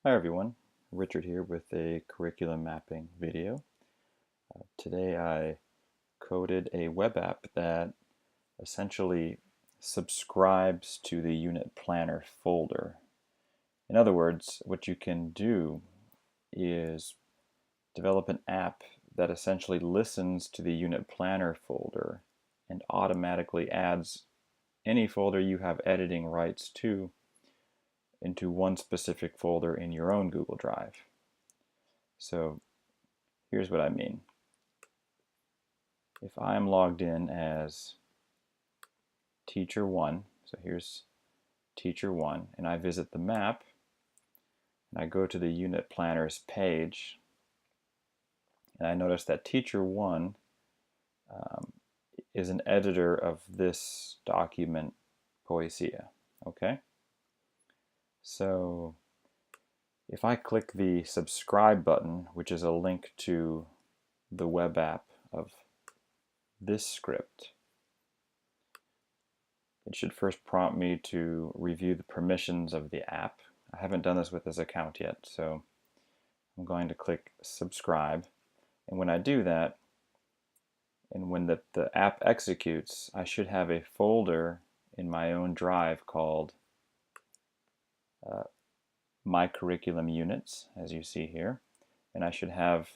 Hi everyone, Richard here with a curriculum mapping video. Today I coded a web app that essentially subscribes to the unit planner folder. In other words, what you can do is develop an app that essentially listens to the unit planner folder and automatically adds any folder you have editing rights to into one specific folder in your own Google Drive. So here's what I mean. If I'm logged in as teacher 1, so here's teacher 1, and I visit the map, and I go to the unit planners page, and I notice that teacher 1 um, is an editor of this document, Poesia. Okay? So if I click the subscribe button, which is a link to the web app of this script, it should first prompt me to review the permissions of the app. I haven't done this with this account yet, so I'm going to click subscribe. And when I do that, and when the app executes, I should have a folder in my own drive called uh, My Curriculum Units, as you see here. And I should have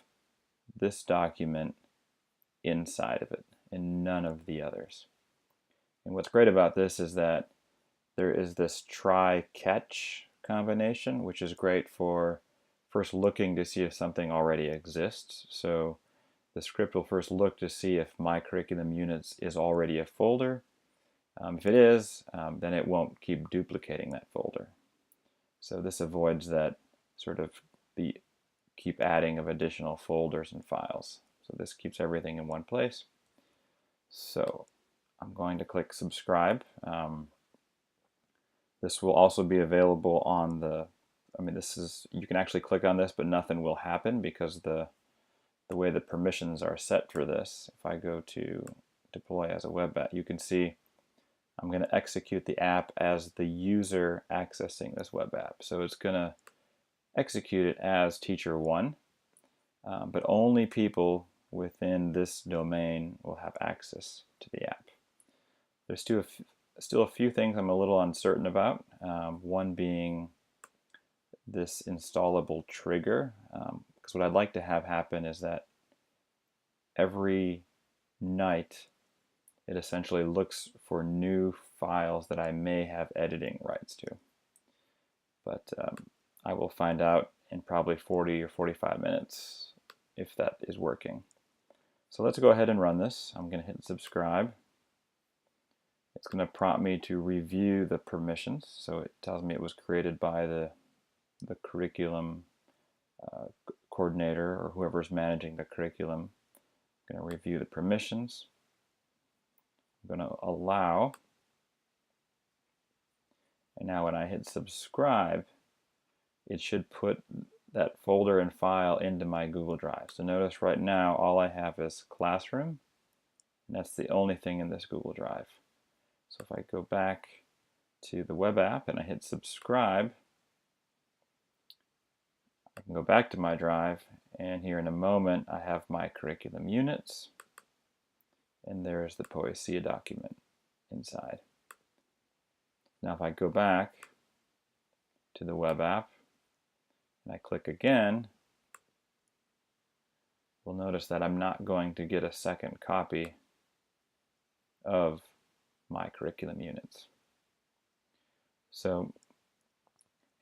this document inside of it and none of the others. And what's great about this is that there is this try-catch combination, which is great for first looking to see if something already exists. So the script will first look to see if My Curriculum Units is already a folder. If it is, then it won't keep duplicating that folder. So this avoids that sort of the keep adding of additional folders and files. So this keeps everything in one place. So I'm going to click subscribe. This will also be available on the, you can actually click on this, but nothing will happen because the way the permissions are set for this. If I go to deploy as a web app, you can see I'm going to execute the app as the user accessing this web app. So it's going to execute it as teacher 1, but only people within this domain will have access to the app. There's still a few things I'm a little uncertain about. One being this installable trigger, because what I'd like to have happen is that every night it essentially looks for new files that I may have editing rights to. But I will find out in probably 40 or 45 minutes if that is working. So let's go ahead and run this. I'm going to hit subscribe. It's going to prompt me to review the permissions. So it tells me it was created by the curriculum coordinator or whoever's managing the curriculum. I'm going to review the permissions. I'm going to allow. And now when I hit subscribe, it should put that folder and file into my Google Drive. So notice right now all I have is Classroom, and that's the only thing in this Google Drive. So if I go back to the web app and I hit subscribe, I can go back to my drive, and here in a moment I have My Curriculum Units, and there's the Poesia document inside. Now if I go back to the web app and I click again, we'll notice that I'm not going to get a second copy of My Curriculum Units. So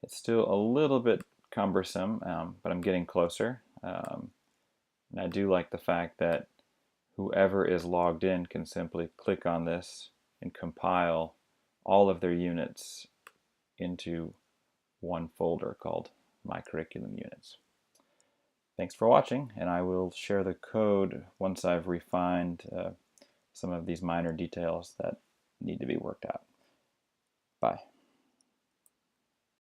it's still a little bit cumbersome, but I'm getting closer. And I do like the fact that whoever is logged in can simply click on this and compile all of their units into one folder called My Curriculum Units. Thanks for watching, and I will share the code once I've refined some of these minor details that need to be worked out. Bye.